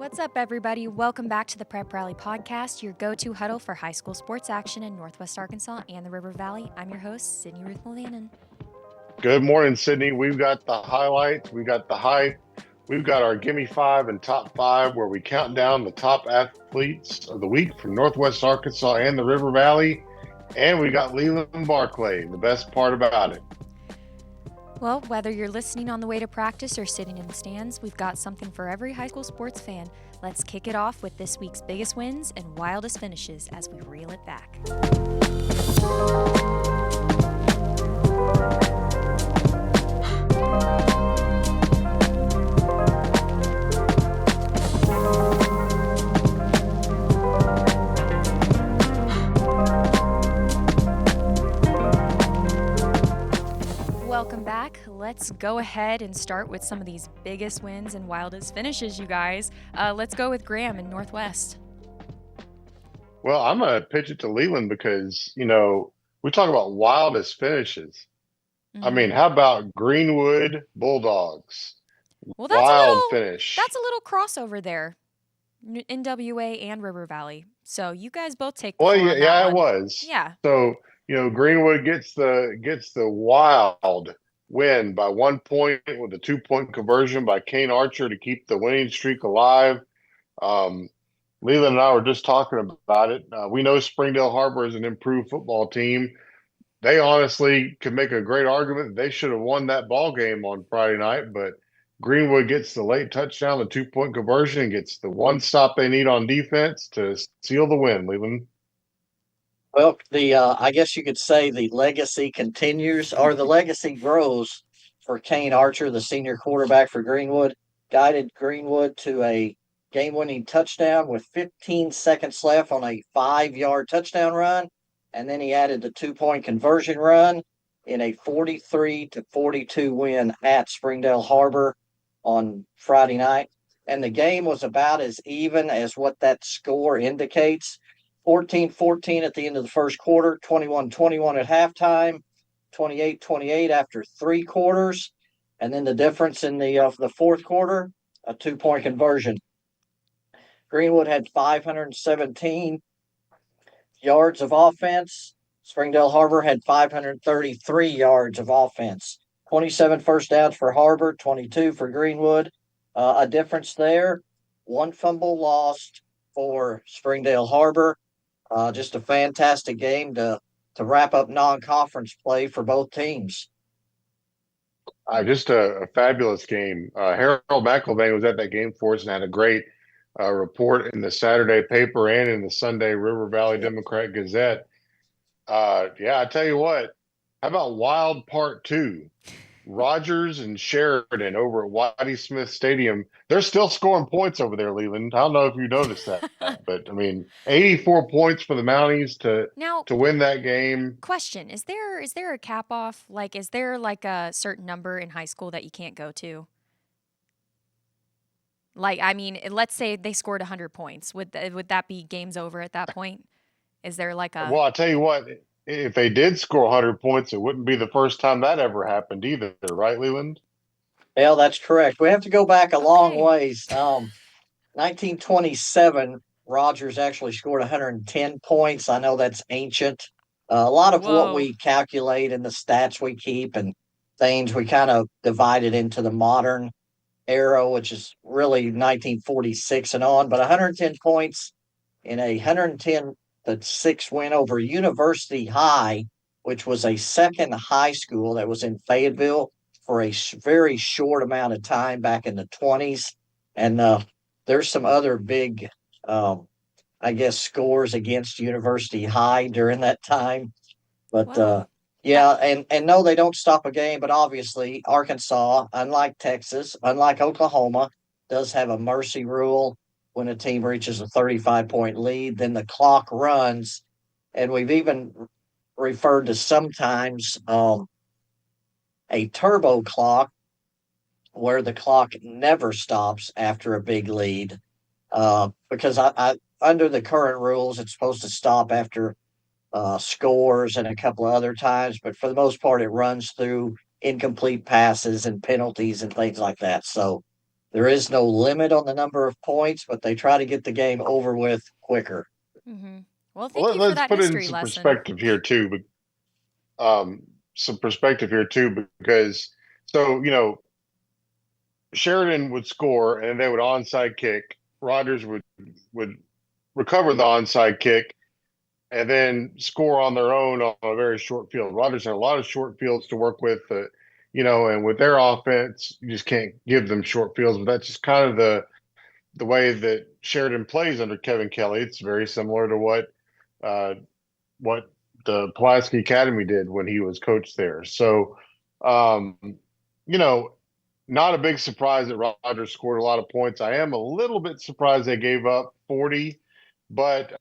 What's up, everybody? Welcome back to the Prep Rally Podcast, your go-to huddle for high school sports action in Northwest Arkansas and the River Valley. I'm your host, Sydney Ruth Mulvannon. Good morning, Sydney. We've got the highlights. We've got the hype. We've got our Gimme 5 and Top 5 where we count down the top athletes of the week from Northwest Arkansas and the River Valley. And we got Leland Barclay, the best part about it. Well, whether you're listening on the way to practice or sitting in the stands, we've got something for every high school sports fan. Let's kick it off with this week's biggest wins and wildest finishes as we reel it back. Welcome back. Let's go ahead and start with some of these biggest wins and wildest finishes, you guys. Let's go with Graham in Northwest. Well, I'm going to pitch it to Leland because, we talk about wildest finishes. Mm-hmm. I mean, how about Greenwood Bulldogs? Well, Wild finish. That's a little crossover there. NWA and River Valley. So you guys both take the Well, floor on that yeah, one. It was. Yeah. So, Greenwood gets the wild win by 1 point with a 2-point conversion by Kane Archer to keep the winning streak alive. Leland and I were just talking about it. We know Springdale Harbor is an improved football team. They honestly could make a great argument that they should have won that ball game on Friday night, but Greenwood gets the late touchdown, the 2-point conversion, and gets the one stop they need on defense to seal the win, Leland. Well, I guess you could say the legacy continues, or the legacy grows for Kane Archer, the senior quarterback for Greenwood. Guided Greenwood to a game-winning touchdown with 15 seconds left on a 5-yard touchdown run, and then he added the 2-point conversion run in a 43-42 win at Springdale Harbor on Friday night. And the game was about as even as what that score indicates. 14-14 at the end of the first quarter, 21-21 at halftime, 28-28 after 3 quarters, and then the difference in the fourth quarter, a 2-point conversion. Greenwood had 517 yards of offense. Springdale Harbor had 533 yards of offense. 27 first downs for Harbor, 22 for Greenwood. A difference there, 1 fumble lost for Springdale Harbor. Just a fantastic game to wrap up non-conference play for both teams. Just a fabulous game. Harold McElvain was at that game for us and had a great report in the Saturday paper and in the Sunday River Valley Democrat-Gazette. I tell you what, how about Wild Part 2? Rogers and Sheridan over at Whitey Smith Stadium. They're still scoring points over there, Leland. I don't know if you noticed that, but 84 points for the Mounties to win that game. Question: Is there a cap off? Is there a certain number in high school that you can't go to? Let's say they scored 100 points. Would that be game's over at that point? Is there Well, I'll tell you what. If they did score 100 points, it wouldn't be the first time that ever happened either, right, Leland? Yeah, that's correct. We have to go back a long ways. 1927, Rogers actually scored 110 points. I know that's ancient. A lot of what we calculate and the stats we keep and things, we kind of divided into the modern era, which is really 1946 and on. But 110 points in a 110-6 win over University High, which was a second high school that was in Fayetteville for a very short amount of time back in the 20s. And there's some other big, scores against University High during that time. But, and no, they don't stop a game. But obviously, Arkansas, unlike Texas, unlike Oklahoma, does have a mercy rule. When a team reaches a 35-point lead, then the clock runs. And we've even referred to sometimes a turbo clock where the clock never stops after a big lead. Because I under the current rules, it's supposed to stop after scores and a couple of other times. But for the most part, it runs through incomplete passes and penalties and things like that. So There is no limit on the number of points, but they try to get the game over with quicker. Mm-hmm. Well, thank Well, you for let's that put it in history some lesson. perspective here too. Because so Sheridan would score and they would onside kick. Rodgers would recover the onside kick and then score on their own on a very short field. Rodgers had a lot of short fields to work with, and with their offense, you just can't give them short fields. But that's just kind of the way that Sheridan plays under Kevin Kelly. It's very similar to what the Pulaski Academy did when he was coach there. So, um, not a big surprise that Rodgers scored a lot of points. I am a little bit surprised they gave up 40, but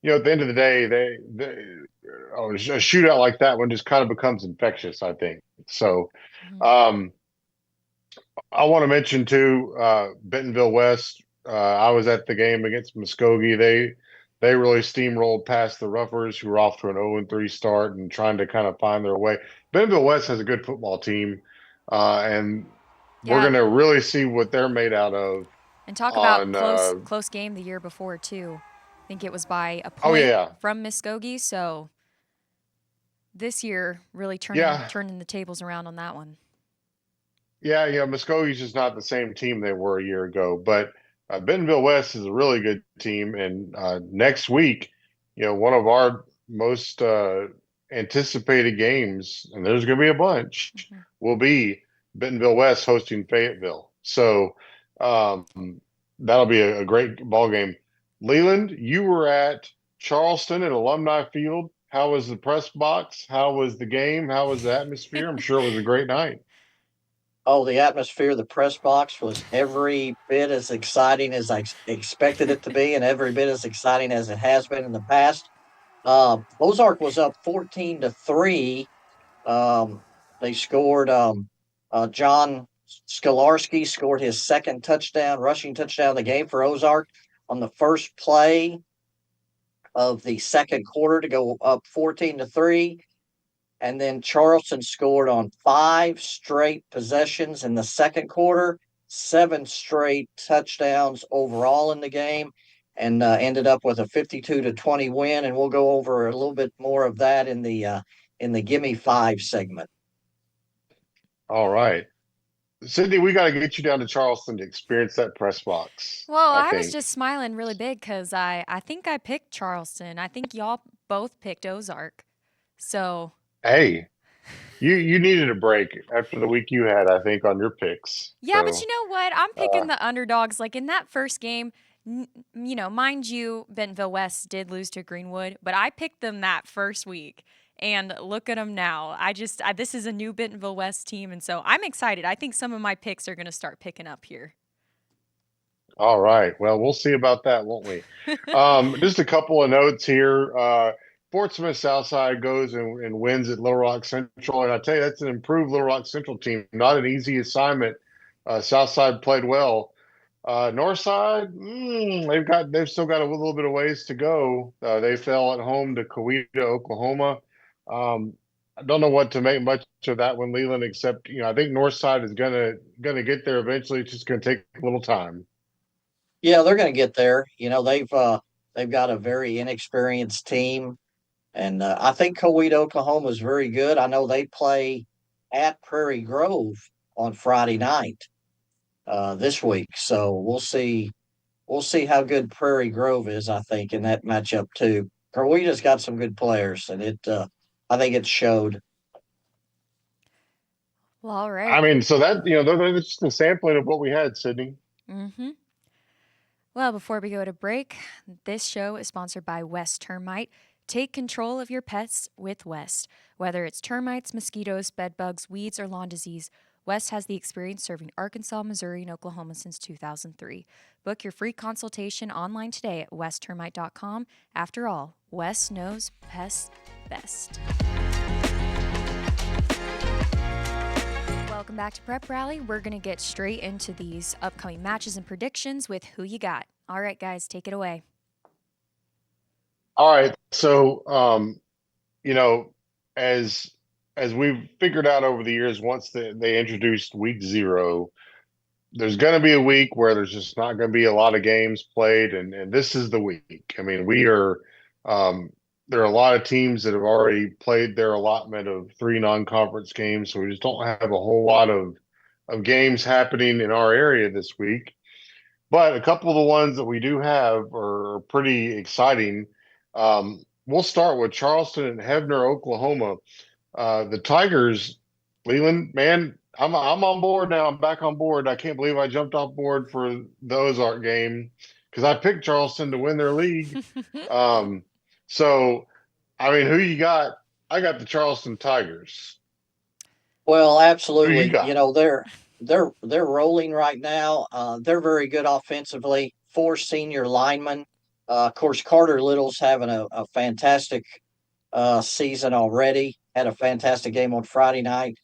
at the end of the day, a shootout like that one just kind of becomes infectious, I think. So, Mm-hmm. I want to mention too, Bentonville West. I was at the game against Muskogee. They really steamrolled past the Roughers, who were off to an 0-3 start and trying to kind of find their way. Bentonville West has a good football team, and we're Yeah, going to really see what they're made out of. and talk about On close game the year before too. I think it was by a oh point yeah, from Muskogee. So this year, really yeah, turning the tables around on that one. yeah. Muskogee's just not the same team they were a year ago, but Bentonville West is a really good team. And next week, one of our most anticipated games, and there's going to be a bunch, Mm-hmm. will be Bentonville West hosting Fayetteville. So um, that'll be a great ball game. Leland, you were at Charleston at Alumni Field. How was the press box? How was the game? How was the atmosphere? I'm sure it was a great night. Oh, the atmosphere of the press box was every bit as exciting as I expected it to be, and every bit as exciting as it has been in the past. Ozark was up 14-3. They scored. John Skolarski scored his second rushing touchdown of the game for Ozark on the first play of the second quarter to go up 14-3. And then Charleston scored on 5 straight possessions in the second quarter, 7 straight touchdowns overall in the game, and ended up with a 52-20 win. And we'll go over a little bit more of that in the Gimme 5 segment. All right. Sydney, we got to get you down to Charleston to experience that press box, Well, I I was think. just smiling really big because I think I picked Charleston. I think y'all both picked Ozark. So Hey, you needed a break after the week you had, I think, on your picks. yeah, but you So, know what? I'm uh, picking the underdogs. Like in that first game, mind you, Bentonville West did lose to Greenwood, but I picked them that first week. And look at them now. This is a new Bentonville West team, and so I'm excited. I think some of my picks are going to start picking up here. all right. Well, we'll see about that, won't we? Just a couple of notes here. Fort Smith Southside goes and wins at Little Rock Central, and I tell you, that's an improved Little Rock Central team. Not an easy assignment. Southside played well. Northside, they've still got a little bit of ways to go. They fell at home to Coweta, Oklahoma. I don't know what to make much of that one, Leland, except I think Northside is gonna get there eventually. It's just gonna take a little time. Yeah, they're going to get there. They've got a very inexperienced team, and I think Coweta, Oklahoma is very good. I know they play at Prairie Grove on Friday night this week, so we'll see. We'll see how good Prairie Grove is. I think in that matchup too. Coweta's got some good players, and I think it showed. Well, all I right. mean, so that that's just a sampling of what we had, Sydney. Mm-hmm. Well, before we go to break, this show is sponsored by West Termite. Take control of your pets with West. Whether it's termites, mosquitoes, bedbugs, weeds, or lawn disease, West has the experience serving Arkansas, Missouri, and Oklahoma since 2003. Book your free consultation online today at westtermite.com. After all, West knows pests best. Welcome back to Prep Rally. We're going to get straight into these upcoming matches and predictions with Who You Got. All right, guys, take it away. All right. So, as we've figured out over the years, once they introduced week 0, there's going to be a week where there's just not going to be a lot of games played, and this is the week. I mean, there are a lot of teams that have already played their allotment of 3 non-conference games, so we just don't have a whole lot of games happening in our area this week. But a couple of the ones that we do have are pretty exciting. We'll start with Charleston and Hebner, Oklahoma. The Tigers, Leland, man, I'm on board now. I'm back on board. I can't believe I jumped off board for the Ozark game because I picked Charleston to win their league. So, I mean, who you got? I got the Charleston Tigers. Well, absolutely. Who you got? They're rolling right now. They're very good offensively. 4 senior linemen. Of course, Carter Little's having a fantastic season already. Had a fantastic game on Friday night.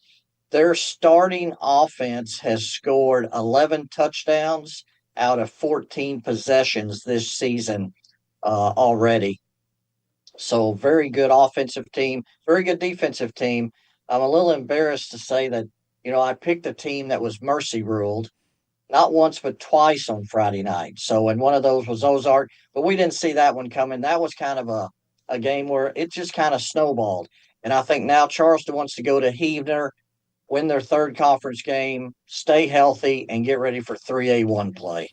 Their starting offense has scored 11 touchdowns out of 14 possessions this season already. So very good offensive team, very good defensive team. I'm a little embarrassed to say that, I picked a team that was mercy ruled, not once but twice on Friday night. So, and one of those was Ozark, but we didn't see that one coming. That was kind of a game where it just kind of snowballed. And I think now Charleston wants to go to Hebner, win their 3rd conference game, stay healthy, and get ready for 3A1 play.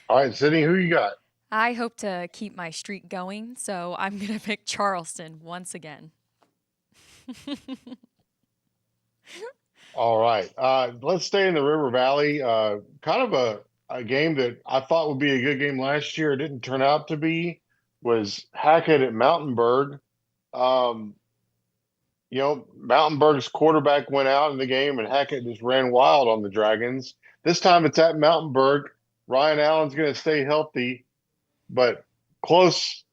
All right, Sydney, who you got? I hope to keep my streak going, so I'm going to pick Charleston once again. All right. Let's stay in the River Valley. Kind of a game that I thought would be a good game last year. It didn't turn out to be. Was Hackett at Mountainburg. Mountainburg's quarterback went out in the game, and Hackett just ran wild on the Dragons. This time it's at Mountainburg. Ryan Allen's going to stay healthy, but close.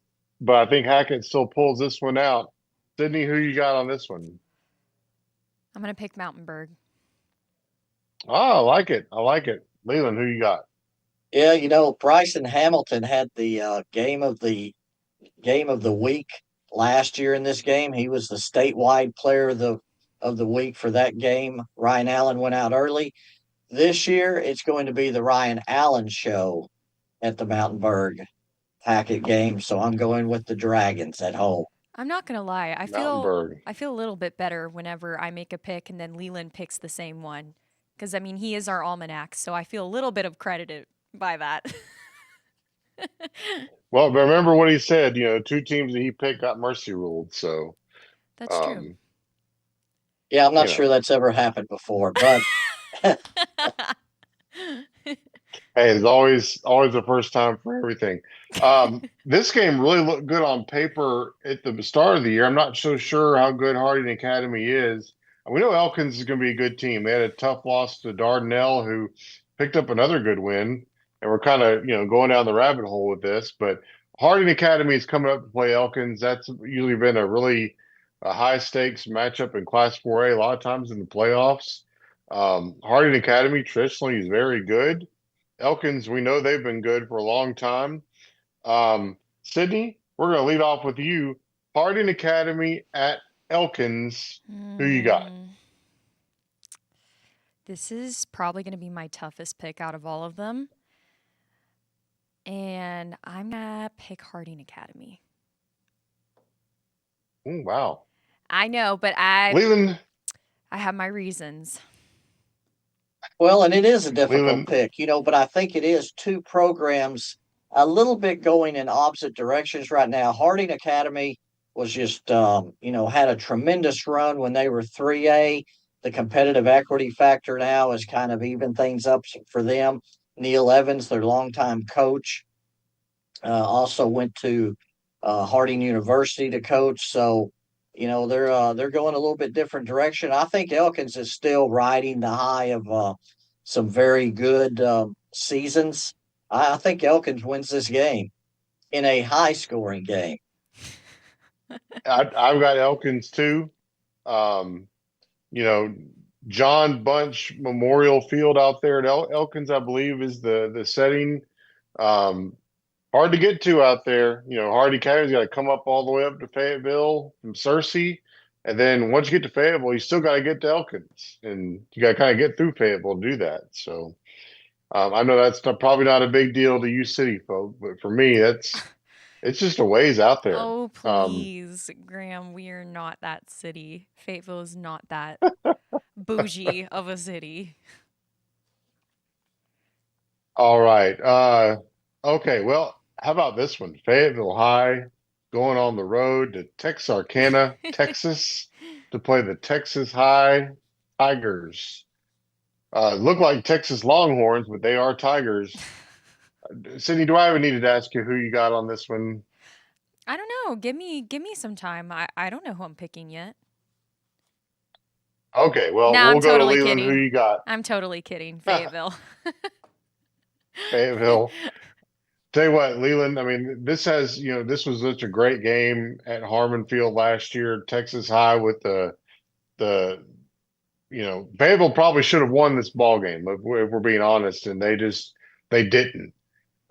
But I think Hackett still pulls this one out. Sydney, who you got on this one? I'm going to pick Mountainburg. Oh, I like it. Leland, who you got? Yeah, Bryson Hamilton had the game of the week last year in this game. He was the statewide player of the week for that game. Ryan Allen went out early. This year, it's going to be the Ryan Allen show at the Mountainburg Hackett game. So I'm going with the Dragons at home. I'm not going to lie. I feel a little bit better whenever I make a pick and then Leland picks the same one. Because, I mean, he is our almanac, so I feel a little bit of credit by that. Well, but remember what he said, 2 teams that he picked got mercy ruled, so. That's true. Yeah, I'm not sure that's ever happened before, but. Hey, there's always a first time for everything. This game really looked good on paper at the start of the year. I'm not so sure how good Harding Academy is. We know Elkins is going to be a good team. They had a tough loss to Dardanelle, who picked up another good win, and we're kind of going down the rabbit hole with this. But Harding Academy is coming up to play Elkins. That's usually been a really high stakes matchup in Class 4A. A lot of times in the playoffs. Harding Academy traditionally is very good. Elkins, we know they've been good for a long time. Sydney, we're going to lead off with you. Harding Academy at Elkins. Who you got? This is probably going to be my toughest pick out of all of them. And I'm going to pick Harding Academy. Ooh, wow. I know, but Leland. I have my reasons. Well, and it is a difficult pick, but I think it is 2 programs a little bit going in opposite directions right now. Harding Academy was just, had a tremendous run when they were 3A. The competitive equity factor now has kind of evened things up for them. Neil Evans, their longtime coach, also went to Harding University to coach. So, they're going a little bit different direction. I think Elkins is still riding the high of some very good seasons. I think Elkins wins this game in a high-scoring game. I've got Elkins too. John Bunch Memorial Field out there at Elkins, I believe, is the setting. Hard to get to out there. Harding Academy's got to come up all the way up to Fayetteville from Searcy, And then once you get to Fayetteville, you still got to get to Elkins, and you got to kind of get through Fayetteville to do that. So I know that's probably not a big deal to you city folk, but for me, it's just a ways out there. Oh, please, Graham, we are not that city. Fayetteville is not that bougie of a city. All right. Okay. Well, how about this one? Fayetteville High going on the road to Texarkana, Texas, to play the Texas High Tigers. Look like Texas Longhorns, but they are Tigers. Sydney, do I even need to ask you who you got on this one? I don't know. Give me some time. I don't know who I'm picking yet. Okay, well, No, we'll I'm go totally to Leland. kidding. Who you got? I'm totally kidding. Fayetteville. Fayetteville. Tell you what, Leland, I mean, this was such a great game at Harmon Field last year. Texas High with the Fayetteville probably should have won this ball game if we're being honest, and they didn't.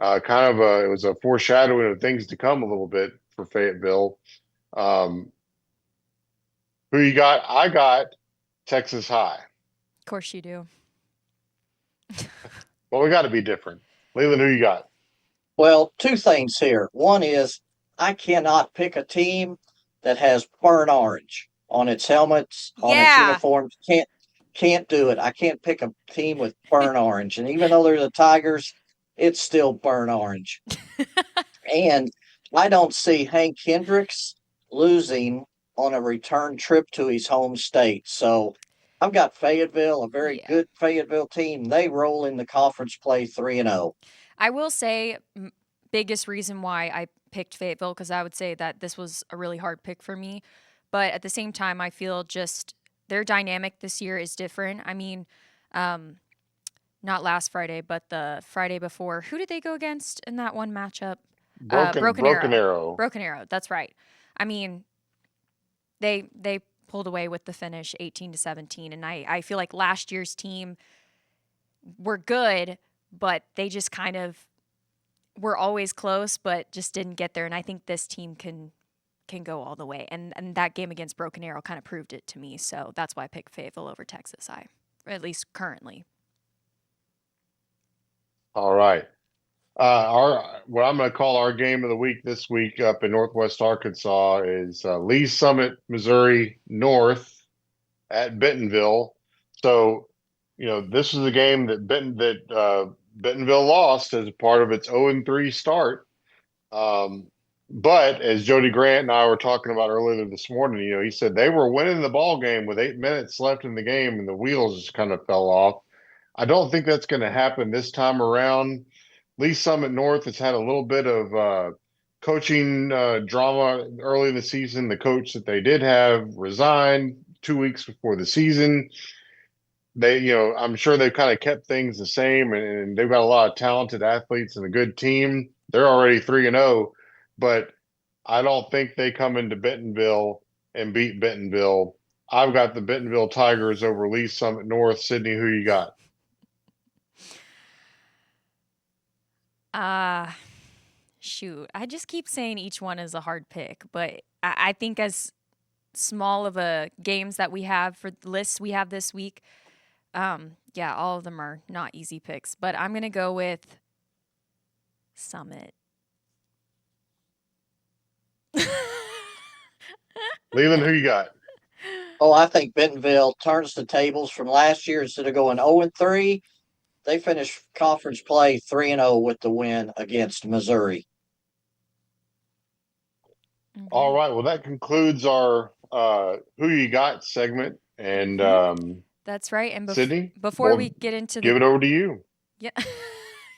It was a foreshadowing of things to come a little bit for Fayetteville. Who you got? I got Texas High. Of course you do. Well, we got to be different. Leland, who you got? Well, two things here. One is I cannot pick a team that has burnt orange on its helmets, on its uniforms. Can't do it. I can't pick a team with burnt orange. And even though they're the Tigers, it's still burnt orange. And I don't see Hank Hendricks losing on a return trip to his home state. So I've got Fayetteville, a very good Fayetteville team. They roll in the conference play 3-0. I will say, biggest reason why I picked Fayetteville, because I would say that this was a really hard pick for me. But at the same time, I feel just their dynamic this year is different. I mean, not last Friday, but the Friday before. Who did they go against in that one matchup? Broken Arrow. Broken Arrow. That's right. I mean, they pulled away with the finish 18-17, and I feel like last year's team were good, but they just kind of were always close, but just didn't get there. And I think this team can go all the way. And that game against Broken Arrow kind of proved it to me. So that's why I picked Fayetteville over Texas High, at least currently. All right. What I'm going to call our game of the week this week up in Northwest Arkansas is Lee Summit, Missouri North at Bentonville. So, this is a game that Bentonville lost as a part of its 0-3 start. But as Jody Grant and I were talking about earlier this morning, he said they were winning the ball game with 8 minutes left in the game and the wheels just kind of fell off. I don't think that's going to happen this time around. Lee Summit North has had a little bit of coaching drama early in the season. The coach that they did have resigned 2 weeks before the season. I'm sure they've kind of kept things the same, and they've got a lot of talented athletes and a good team. They're already 3-0, but I don't think they come into Bentonville and beat Bentonville. I've got the Bentonville Tigers over Lee Summit North. Sydney, who you got? Shoot. I just keep saying each one is a hard pick, but I think as small of a games that we have for the lists we have this week, all of them are not easy picks, but I'm going to go with Summit. Leland, who you got? Oh, I think Bentonville turns the tables from last year. Instead of going 0-3, they finished conference play 3-0 with the win against Missouri. Okay. All right. Well, that concludes our Who You Got segment. And that's right. And Sydney, before we get into give it over to you. Yeah. I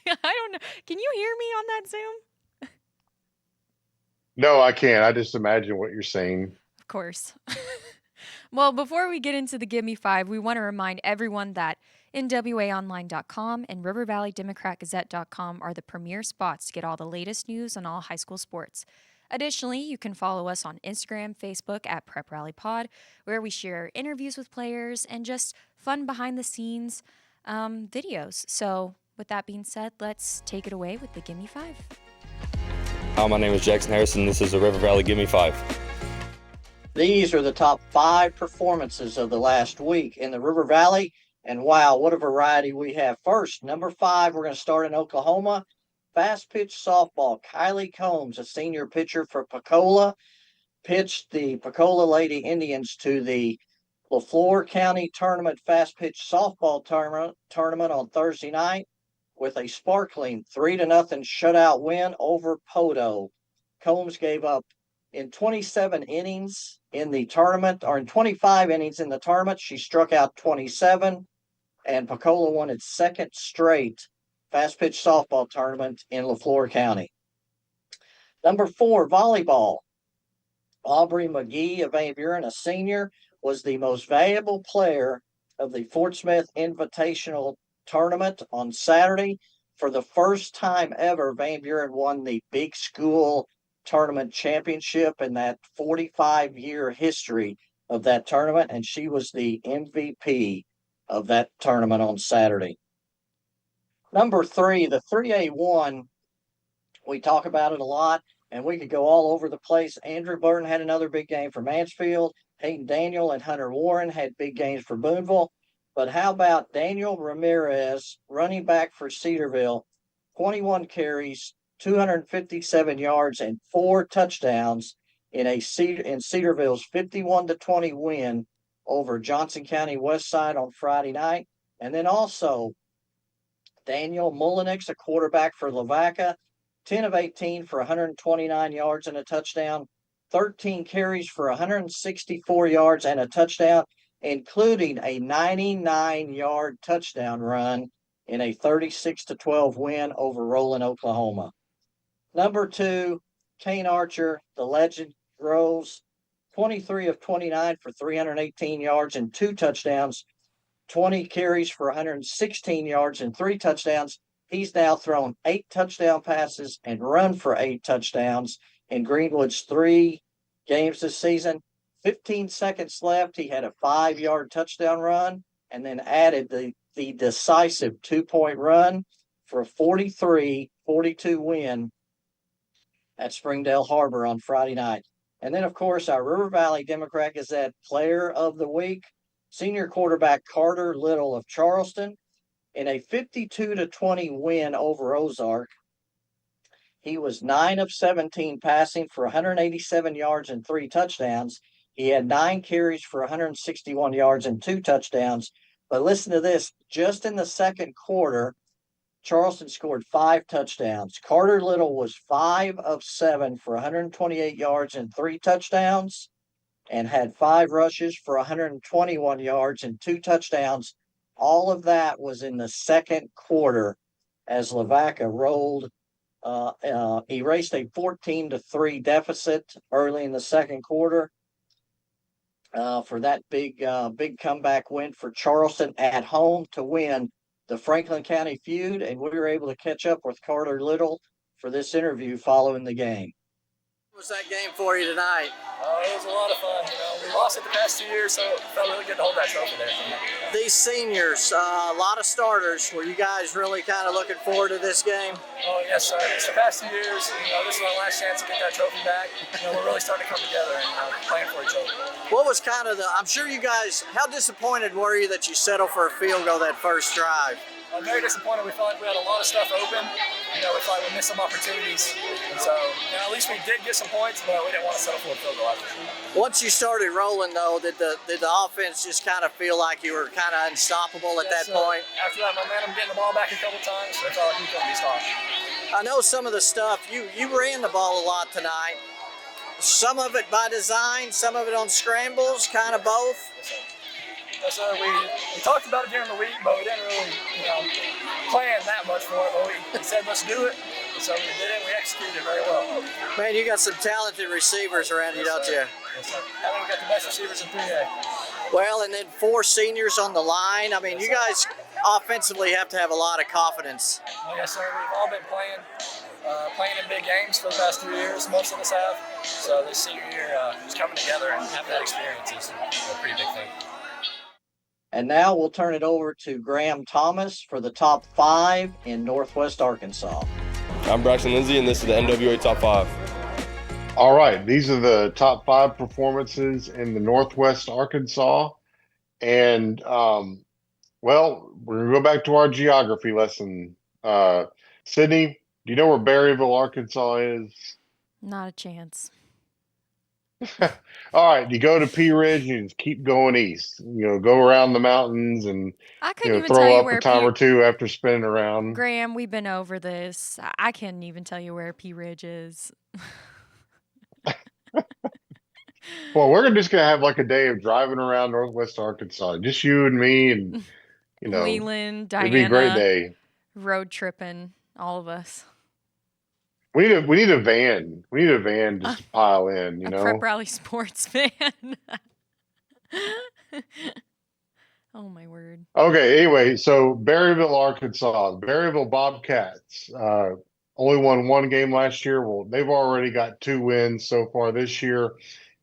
don't know. Can you hear me on that Zoom? No, I can't. I just imagine what you're saying. Of course. Well, before we get into the Give Me 5, we want to remind everyone that NWAOnline.com and River Valley Democrat-Gazette.com are the premier spots to get all the latest news on all high school sports. Additionally, you can follow us on Instagram, Facebook at Prep Rally Pod, where we share interviews with players and just fun behind-the-scenes videos. So with that being said, let's take it away with the Give Me 5. Hi, my name is Jackson Harrison. This is the River Valley Give Me 5. These are the top 5 performances of the last week in the River Valley. And wow, what a variety we have. First, number 5, we're going to start in Oklahoma. Fast pitch softball. Kylie Combs, a senior pitcher for Pecola, pitched the Pecola Lady Indians to the LaFleur County Tournament Fast Pitch Softball Tournament on Thursday night with a sparkling 3-0 shutout win over Podo. Combs gave up in 27 innings in the tournament, or in 25 innings in the tournament. She struck out 27, and Pecola won its second straight fast pitch softball tournament in LaFleur County. Number 4, volleyball. Aubrey McGee of Van Buren, a senior, was the most valuable player of the Fort Smith Invitational Tournament on Saturday. For the first time ever, Van Buren won the big school tournament championship in that 45-year history of that tournament, and she was the MVP of that tournament on Saturday. Number 3, the 3A1, we talk about it a lot, and we could go all over the place. Andrew Burton had another big game for Mansfield. Hayden Daniel and Hunter Warren had big games for Boonville. But how about Daniel Ramirez, running back for Cedarville, 21 carries, 257 yards, and 4 touchdowns in Cedarville's 51-20 win over Johnson County Westside on Friday night. And then also Daniel Mullenix, a quarterback for Lavaca, 10 of 18 for 129 yards and a touchdown, 13 carries for 164 yards and a touchdown, including a 99-yard touchdown run in a 36-12 win over Roland, Oklahoma. Number 2, Kane Archer, the legend, Groves, 23 of 29 for 318 yards and 2 touchdowns, 20 carries for 116 yards and 3 touchdowns. He's now thrown 8 touchdown passes and run for 8 touchdowns in Greenwood's 3 games this season. 15 seconds left. He had a 5-yard touchdown run and then added the decisive 2-point run for a 43-42 win at Springdale Harbor on Friday night. And then, of course, our River Valley Democrat-Gazette Player of the Week, senior quarterback Carter Little of Charleston, in a 52-20 win over Ozark. He was 9 of 17 passing for 187 yards and 3 touchdowns. He had 9 carries for 161 yards and 2 touchdowns. But listen to this, just in the second quarter, Charleston scored 5 touchdowns. Carter Little was 5 of 7 for 128 yards and 3 touchdowns and had 5 rushes for 121 yards and 2 touchdowns. All of that was in the second quarter as Lavaca erased a 14-3 deficit early in the second quarter for that big comeback win for Charleston at home to win the Franklin County feud. And we were able to catch up with Carter Little for this interview following the game. What was that game for you tonight? It was a lot of fun. We lost it the past 2 years, so it felt really good to hold that trophy there. These seniors, a lot of starters. Were you guys really kind of looking forward to this game? Oh, yes, sir. It's the past 2 years. This is our last chance to get that trophy back. We're really starting to come together and playing for each other. What was kind of I'm sure you guys, how disappointed were you that you settled for a field goal that first drive? I'm very disappointed. We felt like we had a lot of stuff open. We felt like we missed some opportunities. And so, at least we did get some points, but we didn't want to settle for a field goal. Once you started rolling, though, did the offense just kind of feel like you were kind of unstoppable at that point? After that momentum, getting the ball back a couple times, I felt like we couldn't be stopped. I know some of the stuff, you ran the ball a lot tonight. Some of it by design, some of it on scrambles, kind of both. Yes, sir. We talked about it during the week, but we didn't really, plan that much for it. But we said, let's do it. So we did it. We executed very well. Man, you got some talented receivers around you, don't you? Yes, sir. I think we got the best receivers in 3A. Well, and then 4 seniors on the line. I mean, you guys offensively have to have a lot of confidence. Yes, sir. We've all been playing in big games for the past 3 years. Most of us have. So this senior year, just coming together and having that experience is a pretty big thing. And now we'll turn it over to Graham Thomas for the top 5 in Northwest Arkansas. I'm Braxton Lindsay, and this is the NWA Top 5. All right, these are the top 5 performances in the Northwest Arkansas. And, well, we're going to go back to our geography lesson. Sydney, do you know where Berryville, Arkansas is? Not a chance. All right, you go to Pea Ridge, you just keep going east. Go around the mountains and I couldn't even tell throw you up where a time or two after spinning around. Graham, we've been over this. I couldn't even tell you where Pea Ridge is. Well, we're just gonna have like a day of driving around Northwest Arkansas, just you and me, and Leland, it'd be a great Diana, day. road tripping, all of us. We need a van. We need a van just to pile in. A Prep Rally Sports fan. Oh my word. Okay. Anyway, so Berryville, Arkansas, the Berryville Bobcats only won 1 game last year. Well, they've already got 2 wins so far this year.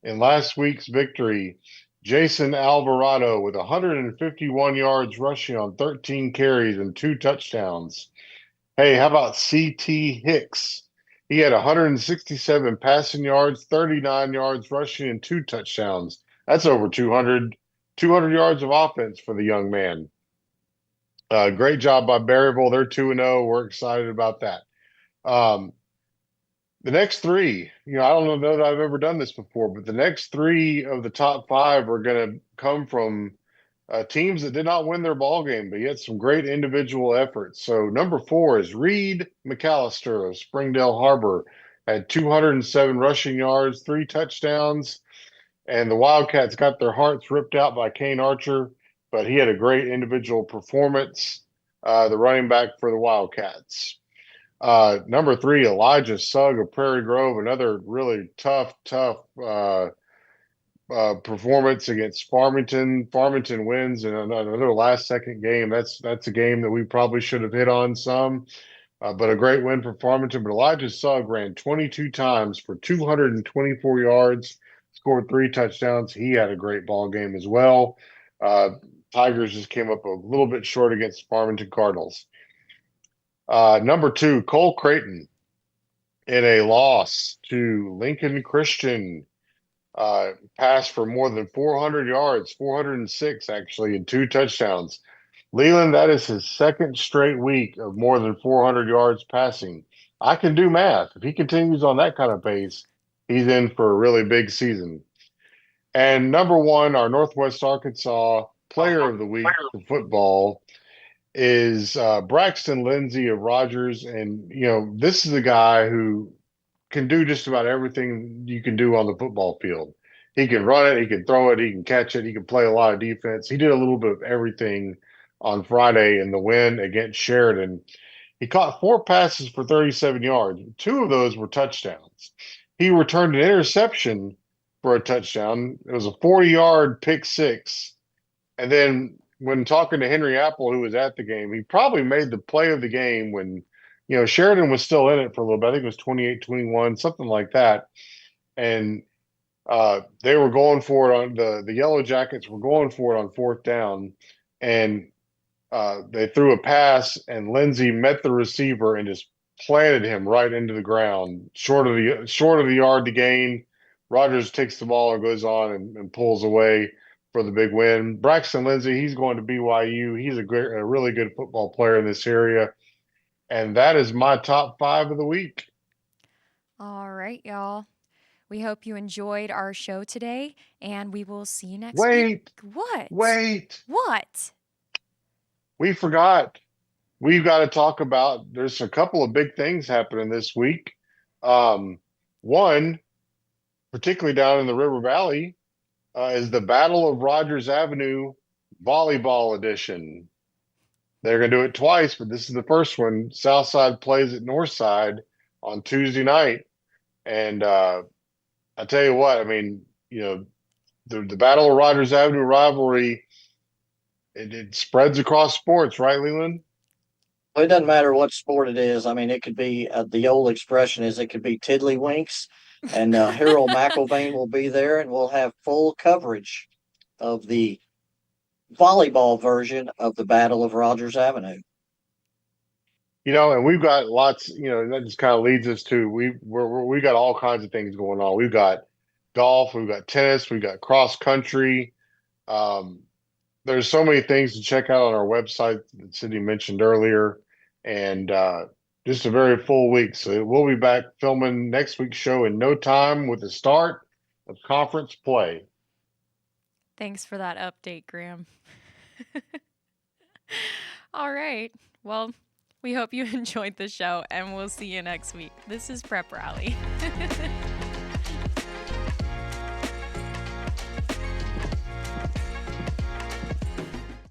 In last week's victory, Jason Alvarado with 151 yards rushing on 13 carries and 2 touchdowns. Hey, how about C.T. Hicks? He had 167 passing yards, 39 yards rushing, and 2 touchdowns. That's over 200 yards of offense for the young man. Great job by Berryville. They're 2-0. We're excited about that. The next 3, I don't know that I've ever done this before, but the next 3 of the top 5 are going to come from teams that did not win their ball game, but yet some great individual efforts. So number 4 is Reed McAllister of Springdale Harbor, had 207 rushing yards, 3 touchdowns, and the Wildcats got their hearts ripped out by Kane Archer, but he had a great individual performance, the running back for the Wildcats. Number 3, Elijah Sugg of Prairie Grove, another really tough performance against Farmington. Farmington wins in another last-second game. That's a game that we probably should have hit on some, but a great win for Farmington. But Elijah Sugg ran 22 times for 224 yards, scored 3 touchdowns. He had a great ball game as well. Tigers just came up a little bit short against Farmington Cardinals. Number 2, Cole Creighton in a loss to Lincoln Christian. Passed for more than 400 yards, 406 actually, and 2 touchdowns. Leland, that is his 2nd straight week of more than 400 yards passing. I can do math. If he continues on that kind of pace, he's in for a really big season. And number 1, our Northwest Arkansas Player of the Week for football is Braxton Lindsay of Rogers. And, this is a guy who can do just about everything you can do on the football field. He can run it, he can throw it, he can catch it, he can play a lot of defense. He did a little bit of everything on Friday in the win against Sheridan. He caught 4 passes for 37 yards. 2 of those were touchdowns. He returned an interception for a touchdown. It was a 40-yard pick 6. And then when talking to Henry Apple, who was at the game, he probably made the play of the game when Sheridan was still in it for a little bit. I think it was 28-21, something like that. And they were going for it on the Yellow Jackets were going for it on 4th down. And they threw a pass, and Lindsay met the receiver and just planted him right into the ground, short of the yard to gain. Rogers takes the ball and goes on and pulls away for the big win. Braxton Lindsay, he's going to BYU. He's a really good football player in this area. And that is my top 5 of the week. All right, y'all. We hope you enjoyed our show today, and we will see you next week. What? Wait. What? We forgot. We've got to talk about, there's a couple of big things happening this week. One, particularly down in the River Valley, is the Battle of Rogers Avenue Volleyball Edition. They're going to do it twice, but this is the first one. Southside plays at Northside on Tuesday night. And I tell you what, I mean, the Battle of Rogers Avenue rivalry, it spreads across sports, right, Leland? Well, it doesn't matter what sport it is. I mean, it could be, the old expression is it could be tiddlywinks, and Harold McIlvain will be there, and we'll have full coverage of the volleyball version of the Battle of Rogers Avenue. And we've got lots, and that just kind of leads us to we got all kinds of things going on. We've got golf, we've got tennis, we've got cross country. There's so many things to check out on our website that Cindy mentioned earlier, and just a very full week. So we'll be back filming next week's show in no time with the start of conference play. Thanks for that update, Graham. All right. Well, we hope you enjoyed the show, and we'll see you next week. This is Prep Rally.